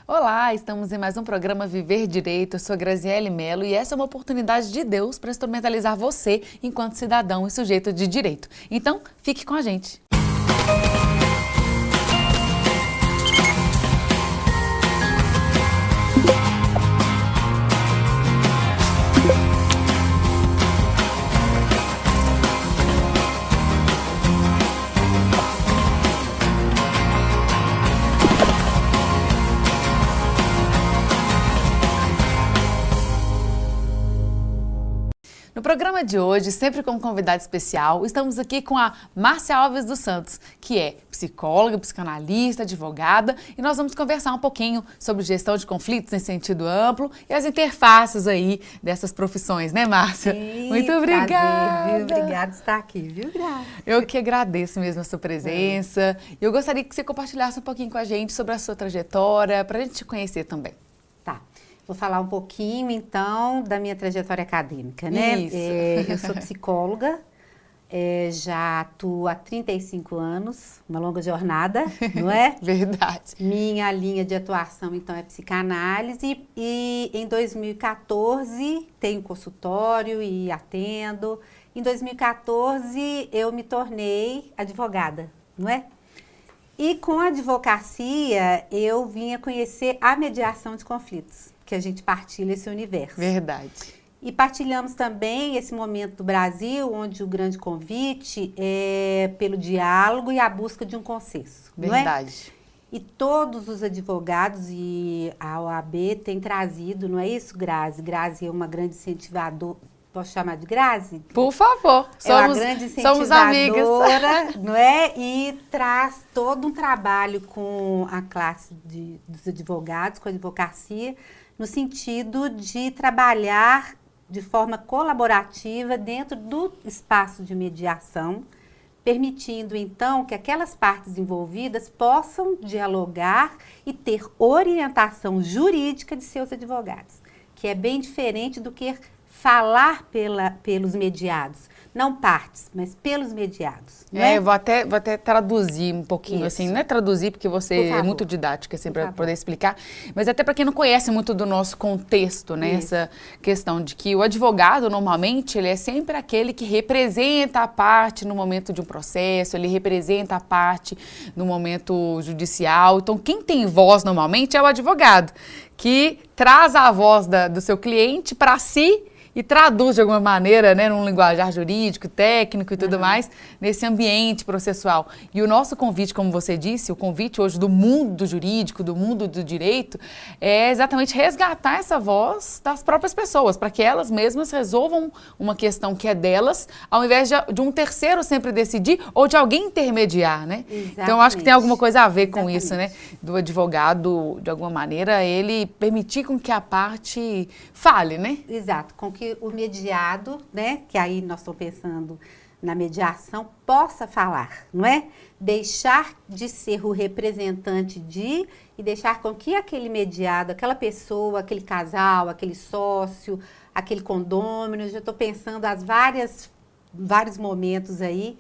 Olá, estamos em mais um programa Viver Direito. Eu sou Graziele Melo e essa é uma oportunidade de Deus para instrumentalizar você enquanto cidadão e sujeito de direito. Então, fique com a gente. No programa de hoje, sempre com um convidado especial, estamos aqui com a Márcia Alves dos Santos, que é psicóloga, psicanalista, advogada, e nós vamos conversar um pouquinho sobre gestão de conflitos em sentido amplo e as interfaces aí dessas profissões, né, Márcia? Sim, muito obrigada! Prazer, viu? Obrigada por estar aqui, viu, Graça? Eu que agradeço mesmo a sua presença. Eu gostaria que você compartilhasse um pouquinho com a gente sobre a sua trajetória, para a gente te conhecer também. Tá. Vou falar um pouquinho, então, da minha trajetória acadêmica, né? Isso. Eu sou psicóloga, já atuo há 35 anos, uma longa jornada, não é? Verdade. Minha linha de atuação, então, é psicanálise e em 2014 tenho consultório e atendo. Em 2014 eu me tornei advogada, não é? E com a advocacia eu vinha conhecer a mediação de conflitos, que a gente partilha esse universo. Verdade. E partilhamos também esse momento do Brasil, onde o grande convite é pelo diálogo e a busca de um consenso. Verdade. Não é? E todos os advogados e a OAB têm trazido, não é isso, Grazi? Grazi é uma grande incentivadora. Posso chamar de Grazi? Por favor, somos amigas. Não é? E traz todo um trabalho com a classe dos advogados, com a advocacia, no sentido de trabalhar de forma colaborativa dentro do espaço de mediação, permitindo, então, que aquelas partes envolvidas possam dialogar e ter orientação jurídica de seus advogados, que é bem diferente do que falar pelos mediados, não partes, mas pelos mediados. Não é? Eu vou até traduzir um pouquinho, Isso. assim, não é traduzir porque você é muito didática, assim, para poder explicar, mas até para quem não conhece muito do nosso contexto, né, essa questão de que o advogado, normalmente, ele é sempre aquele que representa a parte no momento de um processo, ele representa a parte no momento judicial, então quem tem voz, normalmente, é o advogado, que traz a voz do seu cliente para si, e traduz de alguma maneira, né, num linguajar jurídico, técnico e tudo mais, nesse ambiente processual. E o nosso convite, como você disse, o convite hoje do mundo do jurídico, do mundo do direito, é exatamente resgatar essa voz das próprias pessoas, para que elas mesmas resolvam uma questão que é delas, ao invés de um terceiro sempre decidir ou de alguém intermediar, né? Exatamente. Então, eu acho que tem alguma coisa a ver com isso, né? Do advogado, de alguma maneira, ele permitir com que a parte fale, né? Exato, com que o mediado, né, que aí nós estamos pensando na mediação, possa falar, não é? Deixar de ser o representante e deixar com que aquele mediado, aquela pessoa, aquele casal, aquele sócio, aquele condômino, já estou pensando as vários momentos aí,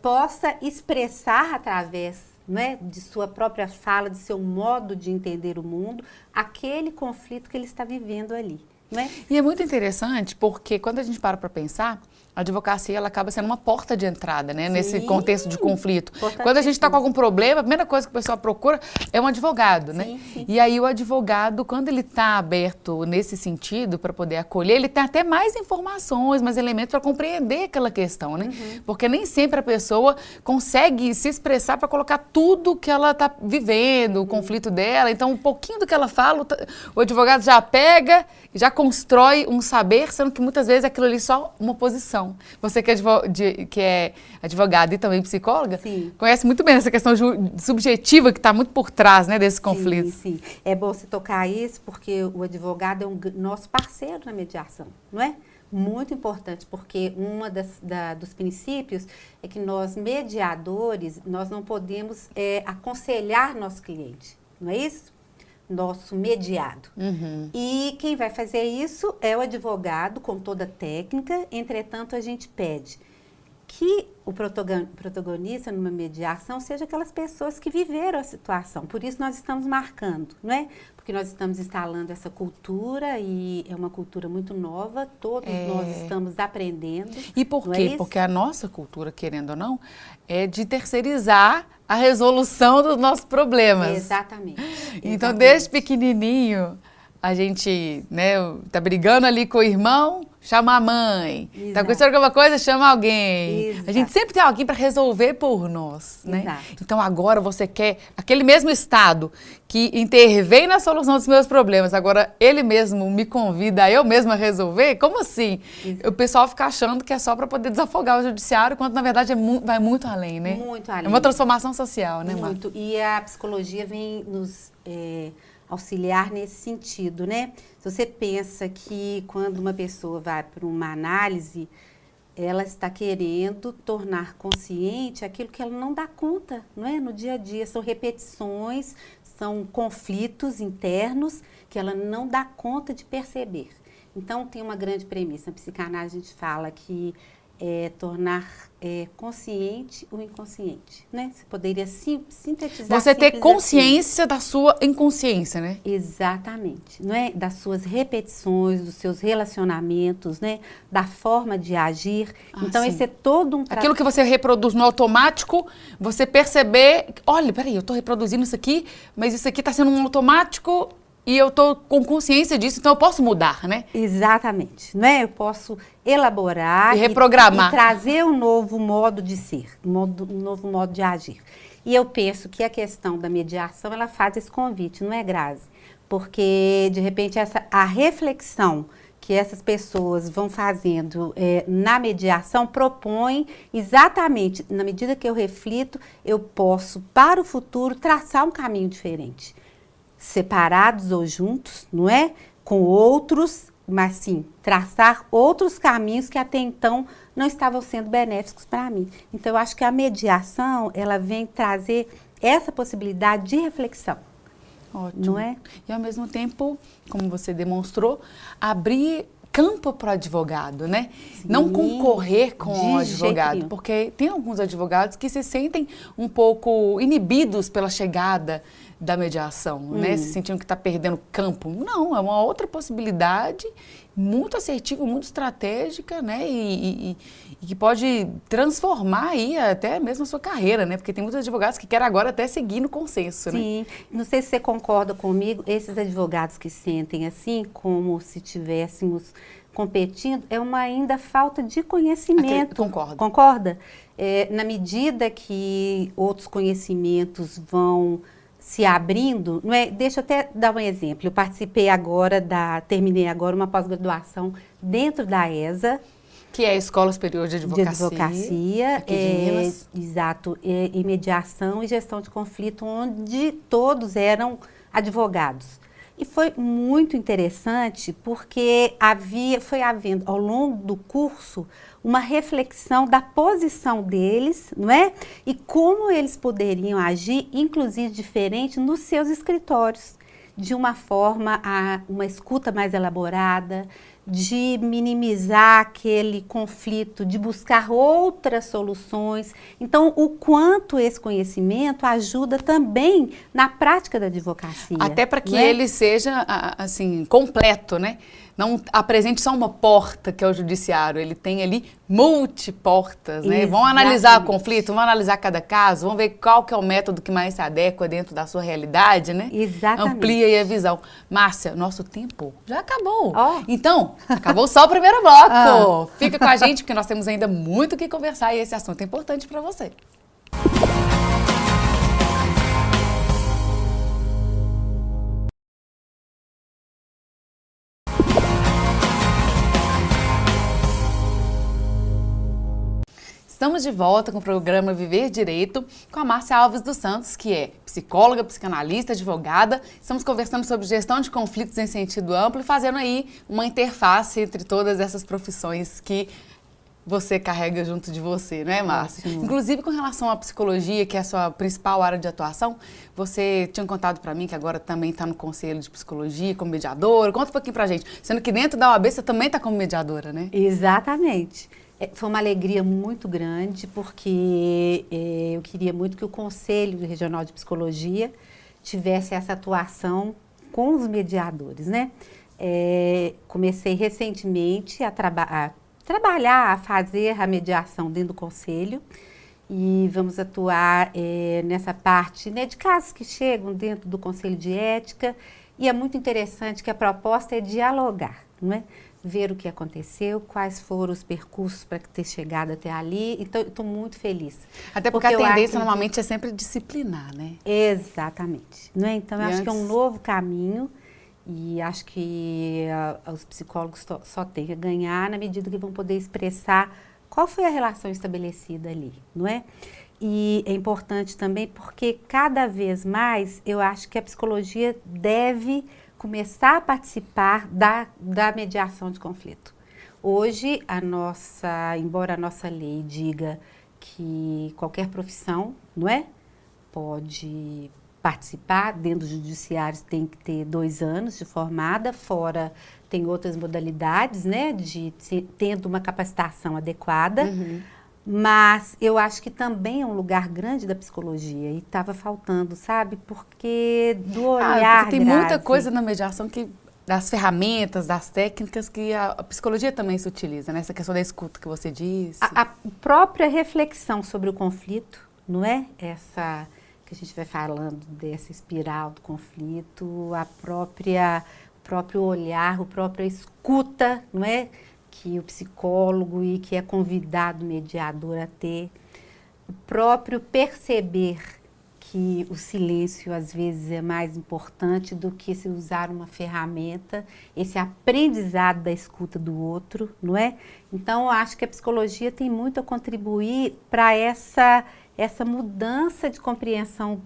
possa expressar através, né, de sua própria fala, de seu modo de entender o mundo, aquele conflito que ele está vivendo ali. Né? E é muito interessante porque quando a gente para pensar, a advocacia ela acaba sendo uma porta de entrada, né? Nesse contexto de conflito. Quando a gente está com algum problema, a primeira coisa que o pessoal procura é um advogado, né? Sim. E aí o advogado, quando ele está aberto nesse sentido para poder acolher, ele tem até mais informações, mais elementos para compreender aquela questão, né? Porque nem sempre a pessoa consegue se expressar para colocar tudo que ela está vivendo, o conflito dela. Então, um pouquinho do que ela fala, o advogado já pega, já constrói um saber, sendo que muitas vezes aquilo ali é só uma posição. Você que é advogada e também psicóloga, conhece muito bem essa questão subjetiva que está muito por trás, né, desse conflito. Sim. É bom você tocar isso, porque o advogado é nosso parceiro na mediação, não é? Muito importante, porque dos princípios é que nós, mediadores, nós não podemos aconselhar nosso cliente, não é isso? Nosso mediado. E quem vai fazer isso é o advogado, com toda a técnica. Entretanto, a gente pede que o protagonista numa mediação seja aquelas pessoas que viveram a situação. Por isso nós estamos marcando, não é? Porque nós estamos instalando essa cultura e é uma cultura muito nova, todos nós estamos aprendendo. E por quê? Porque a nossa cultura, querendo ou não, é de terceirizar a resolução dos nossos problemas. Exatamente. Então, desde pequenininho, a gente, né, tá brigando ali com o irmão, chama a mãe. Exato. Tá acontecendo alguma coisa, chama alguém. Exato. A gente sempre tem alguém para resolver por nós, né? Exato. Então agora você quer aquele mesmo Estado que intervém na solução dos meus problemas. Agora ele mesmo me convida a eu mesma resolver? Como assim? Exato. O pessoal fica achando que é só para poder desafogar o judiciário, quando na verdade vai muito além, né? Muito além. É uma transformação social, né, Muito. Marta? E a psicologia vem nos auxiliar nesse sentido, né? Se você pensa que quando uma pessoa vai para uma análise, ela está querendo tornar consciente aquilo que ela não dá conta, não é? No dia a dia, são repetições, são conflitos internos que ela não dá conta de perceber. Então, tem uma grande premissa. Na psicanálise, a gente fala que tornar consciente o inconsciente, né? Você poderia sintetizar. Você ter consciência da sua inconsciência, né? Exatamente, não é? Das suas repetições, dos seus relacionamentos, né? Da forma de agir. Então, esse é todo um... Aquilo que você reproduz no automático, você perceber, olha, peraí, eu estou reproduzindo isso aqui, mas isso aqui está sendo um automático... E eu estou com consciência disso, então eu posso mudar, né? Exatamente, né? Eu posso elaborar e reprogramar. E trazer um novo modo de ser, um novo modo de agir. E eu penso que a questão da mediação, ela faz esse convite, não é, Grazi? Porque, de repente, a reflexão que essas pessoas vão fazendo na mediação propõe exatamente, na medida que eu reflito, eu posso, para o futuro, traçar um caminho diferente. Separados ou juntos, não é? Com outros, mas sim, traçar outros caminhos que até então não estavam sendo benéficos para mim. Então, eu acho que a mediação, ela vem trazer essa possibilidade de reflexão. Ótimo. Não é? E, ao mesmo tempo, como você demonstrou, abrir campo para o advogado, né? Sim, não concorrer com o advogado, porque tem alguns advogados que se sentem um pouco inibidos pela chegada da mediação, né? Se sentindo que está perdendo campo. Não, é uma outra possibilidade muito assertiva, muito estratégica, né? E que pode transformar aí até mesmo a sua carreira, né? Porque tem muitos advogados que querem agora até seguir no consenso, né? Sim. Não sei se você concorda comigo, esses advogados que sentem assim, como se tivéssemos competindo, é uma ainda falta de conhecimento. Concordo. Concorda? Na medida que outros conhecimentos vão se abrindo, não é? Deixa eu até dar um exemplo. Eu terminei agora uma pós-graduação dentro da ESA. Que é a Escola Superior de Advocacia. De Advocacia, aqui de Minas. Exato, em mediação e gestão de conflito, onde todos eram advogados. E foi muito interessante porque foi havendo, ao longo do curso, uma reflexão da posição deles, não é? E como eles poderiam agir, inclusive diferente, nos seus escritórios. De uma forma, uma escuta mais elaborada, de minimizar aquele conflito, de buscar outras soluções. Então, o quanto esse conhecimento ajuda também na prática da advocacia. Até para que ele seja, assim, completo, né? Não apresente só uma porta, que é o judiciário. Ele tem ali multiportas, né? Vão analisar o conflito, vão analisar cada caso, vão ver qual que é o método que mais se adequa dentro da sua realidade, né? Exatamente. Amplia aí a visão. Márcia, nosso tempo já acabou. Oh. Então, acabou só o primeiro bloco. Fica com a gente, porque nós temos ainda muito o que conversar e esse assunto é importante para você. Estamos de volta com o programa Viver Direito com a Márcia Alves dos Santos, que é psicóloga, psicanalista, advogada. Estamos conversando sobre gestão de conflitos em sentido amplo e fazendo aí uma interface entre todas essas profissões que você carrega junto de você, não é, Márcia? Inclusive, com relação à psicologia, que é a sua principal área de atuação, você tinha contado para mim que agora também está no Conselho de Psicologia como mediadora. Conta um pouquinho pra gente. Sendo que dentro da OAB você também está como mediadora, né? Exatamente. Foi uma alegria muito grande, porque eu queria muito que o Conselho Regional de Psicologia tivesse essa atuação com os mediadores, né? Comecei recentemente a trabalhar, a fazer a mediação dentro do Conselho, e vamos atuar nessa parte, né, de casos que chegam dentro do Conselho de Ética, e é muito interessante que a proposta é dialogar, não é? Ver o que aconteceu, quais foram os percursos para ter chegado até ali. Então, estou muito feliz. Até porque a tendência normalmente é sempre disciplinar, né? Exatamente. Não é? Então, eu acho que é um novo caminho, e acho que os psicólogos só têm a ganhar na medida que vão poder expressar qual foi a relação estabelecida ali, não é? E é importante também porque cada vez mais eu acho que a psicologia deve começar a participar da mediação de conflito. Hoje, embora a nossa lei diga que qualquer profissão, não é, pode participar, dentro dos judiciários tem que ter 2 anos de formada, fora tem outras modalidades, né, tendo uma capacitação adequada. Mas eu acho que também é um lugar grande da psicologia, e estava faltando, sabe? Porque do olhar, porque tem muita coisa na mediação, das ferramentas, das técnicas que a psicologia também se utiliza, né? Essa questão da escuta que você disse. A própria reflexão sobre o conflito, não é? Essa que a gente vai falando dessa espiral do conflito, o próprio olhar, a própria escuta, não é? Que o psicólogo e que é convidado o mediador a ter, o próprio perceber que o silêncio às vezes é mais importante do que se usar uma ferramenta, esse aprendizado da escuta do outro, não é? Então, eu acho que a psicologia tem muito a contribuir para essa mudança de compreensão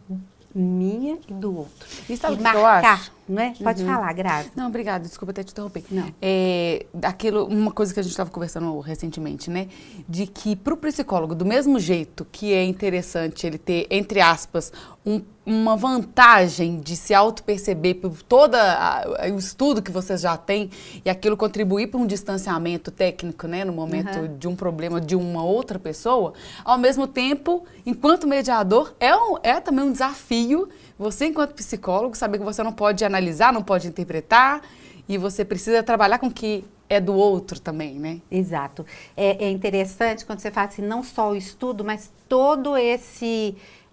minha e do outro. E sabe o que eu acho? Não é? Pode falar, Grazi. Não, obrigada, desculpa até te interromper. Não. Uma coisa que a gente estava conversando recentemente, né? De que para o psicólogo, do mesmo jeito que é interessante ele ter, entre aspas, uma vantagem de se auto-perceber por todo o estudo que vocês já têm, e aquilo contribuir para um distanciamento técnico, né? No momento de um problema de uma outra pessoa, ao mesmo tempo, enquanto mediador, é também um desafio você, enquanto psicólogo, saber que você não pode analisar, não pode interpretar, e você precisa trabalhar com o que é do outro também, né? Exato. É interessante quando você fala assim, não só o estudo, mas todo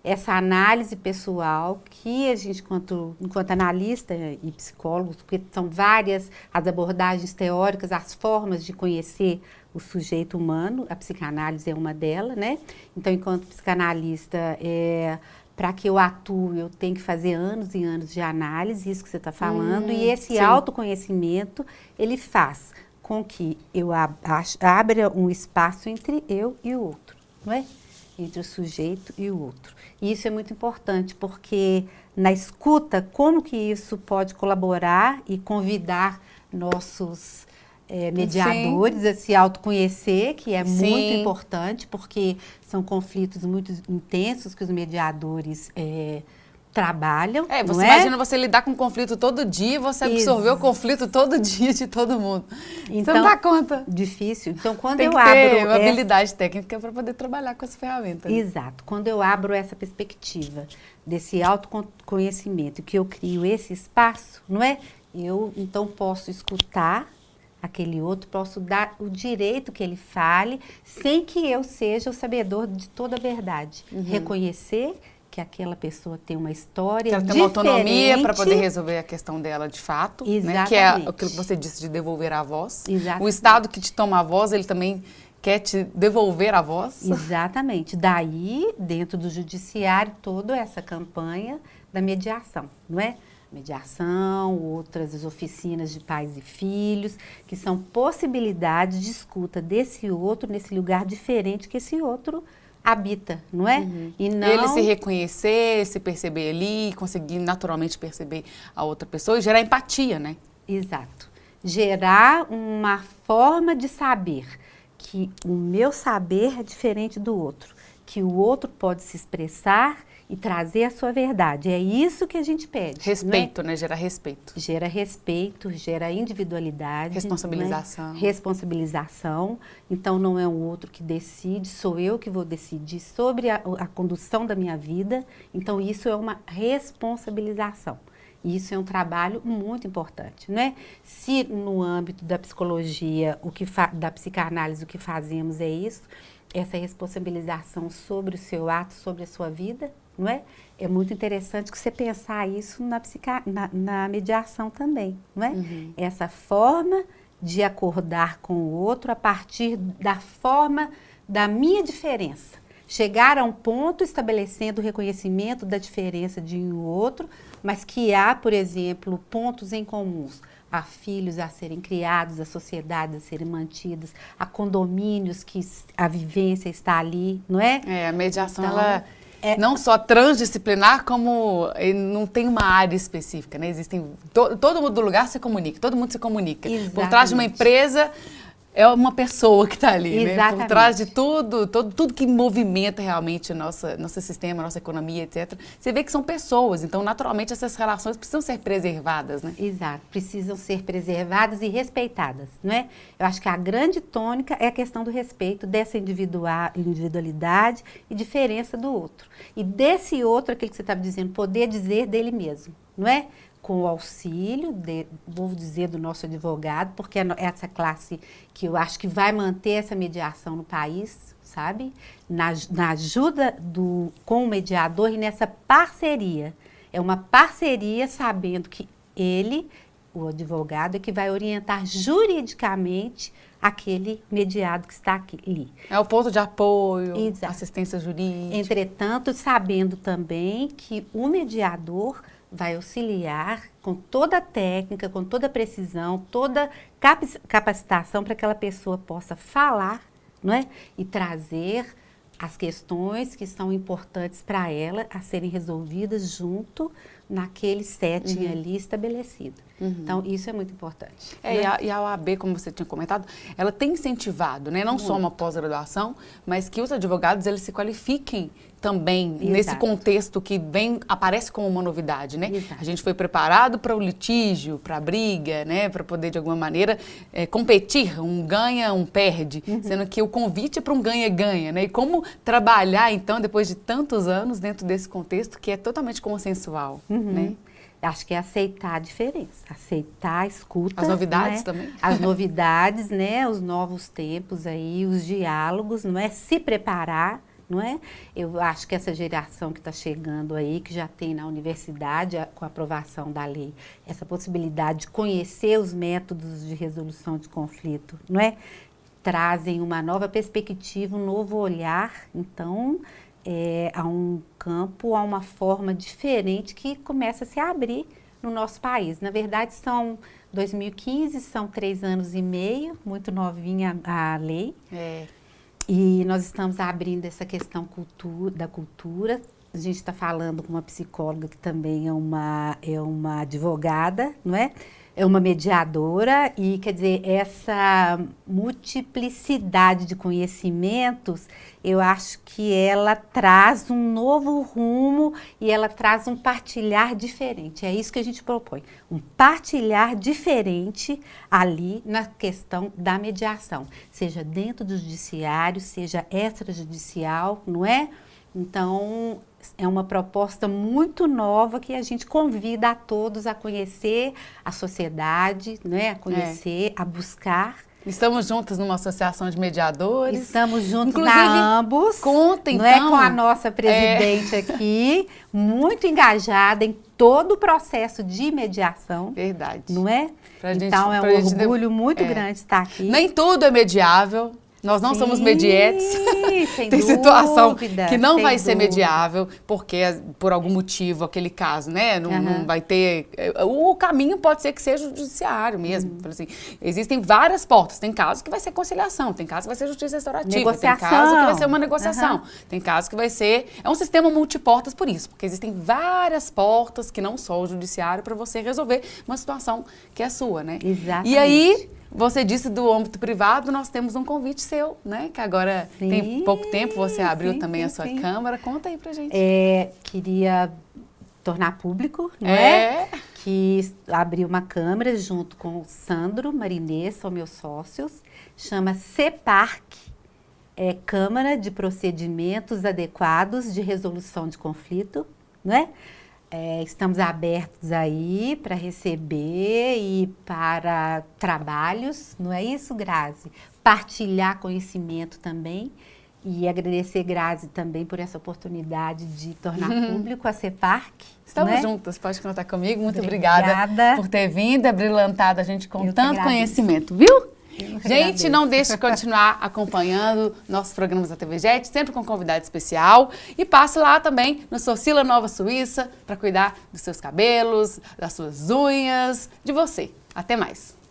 essa análise pessoal que a gente, enquanto analista e psicólogos, porque são várias as abordagens teóricas, as formas de conhecer o sujeito humano, a psicanálise é uma delas, né? Então, enquanto psicanalista, para que eu atue, eu tenho que fazer anos e anos de análise, isso que você está falando, e esse autoconhecimento, ele faz com que eu abra um espaço entre eu e o outro, não é? Entre o sujeito e o outro. E isso é muito importante, porque na escuta, como que isso pode colaborar e convidar nossos mediadores a se autoconhecer, que é muito importante, porque são conflitos muito intensos que os mediadores trabalham. Você imagina você lidar com um conflito todo dia, você absorver o conflito todo dia de todo mundo. Então, você não dá conta. Difícil. Então, quando eu abro... Tem que ter uma habilidade técnica para poder trabalhar com essa ferramenta. Né? Exato. Quando eu abro essa perspectiva desse autoconhecimento, que eu crio esse espaço, não é? Eu, então, posso escutar aquele outro, posso dar o direito que ele fale, sem que eu seja o sabedor de toda a verdade. Reconhecer que aquela pessoa tem uma história diferente. Que ela tem uma autonomia para poder resolver a questão dela de fato, né? Que é aquilo que você disse de devolver a voz. Exatamente. O Estado que te toma a voz, ele também quer te devolver a voz. Exatamente. Daí, dentro do judiciário, toda essa campanha da mediação, não é? Mediação, outras as oficinas de pais e filhos, que são possibilidades de escuta desse outro nesse lugar diferente que esse outro habita, não é? E não... Ele se reconhecer, se perceber ali, conseguir naturalmente perceber a outra pessoa e gerar empatia, né? Exato. Gerar uma forma de saber que o meu saber é diferente do outro, que o outro pode se expressar e trazer a sua verdade. É isso que a gente pede. Respeito, né? Gera respeito. Gera respeito, gera individualidade. Responsabilização. Né? Responsabilização. Então, não é um outro que decide, sou eu que vou decidir sobre a condução da minha vida. Então, isso é uma responsabilização. Isso é um trabalho muito importante, né? Se no âmbito da psicologia, da psicanálise, o que fazemos é isso, essa responsabilização sobre o seu ato, sobre a sua vida, não é? É muito interessante que você pensar isso na mediação também, não é? Uhum. Essa forma de acordar com o outro a partir da forma da minha diferença. Chegar a um ponto estabelecendo o reconhecimento da diferença de um e outro, mas que há, por exemplo, pontos em comuns. Há filhos a serem criados, há sociedades a serem mantidas, há condomínios que a vivência está ali, não é? A mediação, então, ela não só transdisciplinar, como não tem uma área específica, né? Existem, todo mundo do lugar se comunica, todo mundo se comunica. Exatamente. Por trás de uma empresa, é uma pessoa que está ali, exatamente, né? Por trás de tudo que movimenta realmente nosso sistema, nossa economia, etc. Você vê que são pessoas, então naturalmente essas relações precisam ser preservadas, né? Exato, precisam ser preservadas e respeitadas, não é? Eu acho que a grande tônica é a questão do respeito dessa individualidade e diferença do outro. E desse outro, aquilo que você estava dizendo, poder dizer dele mesmo, não é? Com o auxílio, vou dizer, do nosso advogado, porque é essa classe que eu acho que vai manter essa mediação no país, sabe? Na ajuda com o mediador e nessa parceria. É uma parceria sabendo que ele, o advogado, é que vai orientar juridicamente aquele mediado que está ali. É o ponto de apoio, exato, assistência jurídica. Entretanto, sabendo também que o mediador vai auxiliar com toda a técnica, com toda a precisão, toda capacitação para que aquela pessoa possa falar, não é? E trazer as questões que são importantes para ela a serem resolvidas junto naquele setting ali estabelecido. Então, isso é muito importante. Né? E a OAB, como você tinha comentado, ela tem incentivado, né? Não só uma pós-graduação, mas que os advogados eles se qualifiquem também, exato, nesse contexto que aparece como uma novidade, né? Exato. A gente foi preparado para o litígio, para a briga, né? Para poder, de alguma maneira, competir, um ganha, um perde, sendo que o convite é para um ganha-ganha, né? E como trabalhar, então, depois de tantos anos, dentro desse contexto que é totalmente consensual, né? Acho que é aceitar a diferença, aceitar a escuta. As novidades, né? Também. As novidades, né? Os novos tempos aí, os diálogos, não é? Se preparar, não é? Eu acho que essa geração que está chegando aí, que já tem na universidade, com a aprovação da lei, essa possibilidade de conhecer os métodos de resolução de conflito, não é? Trazem uma nova perspectiva, um novo olhar, então há um campo, há uma forma diferente que começa a se abrir no nosso país. Na verdade, 2015, são 3 anos e meio, muito novinha a lei. E nós estamos abrindo essa questão da cultura. A gente está falando com uma psicóloga que também é uma advogada, não é? É uma mediadora e, quer dizer, essa multiplicidade de conhecimentos, eu acho que ela traz um novo rumo e ela traz um partilhar diferente. É isso que a gente propõe, um partilhar diferente ali na questão da mediação, seja dentro do judiciário, seja extrajudicial, não é? Então, é uma proposta muito nova que a gente convida a todos a conhecer a sociedade, né? A conhecer, a buscar. Estamos juntas numa associação de mediadores. Estamos juntos na Ambos. Conta, então. Não é, com a nossa presidente aqui, muito engajada em todo o processo de mediação. Verdade. Não é? Então, é um orgulho muito grande estar aqui. Nem tudo é mediável. Nós não somos medietes. Tem situação que não vai ser mediável, porque por algum motivo, aquele caso, né? Não vai ter... O caminho pode ser que seja o judiciário mesmo. Assim, existem várias portas. Tem casos que vai ser conciliação, tem casos que vai ser justiça restaurativa, negociação. Tem casos que vai ser uma negociação, tem casos que vai ser... É um sistema multiportas por isso, porque existem várias portas que não só o judiciário para você resolver uma situação que é sua, né? Exatamente. E aí... você disse do âmbito privado, nós temos um convite seu, né? Que agora tem pouco tempo, você abriu também a sua câmara. Conta aí pra gente. Queria tornar público, não é? Que abri uma câmara junto com o Sandro Marinês, são meus sócios, chama CEPARC, Câmara de Procedimentos Adequados de Resolução de Conflito, não é? Estamos abertos aí para receber e para trabalhos, não é isso, Grazi? Partilhar conhecimento também. E agradecer, Grazi, também por essa oportunidade de tornar público a CEPARC. Estamos juntas, pode contar comigo. Muito obrigada por ter vindo, brilhantado a gente com tanto conhecimento, viu? Gente, não deixe de continuar acompanhando nossos programas da TV Jet, sempre com convidado especial. E passe lá também no Socila Nova Suíça para cuidar dos seus cabelos, das suas unhas, de você. Até mais!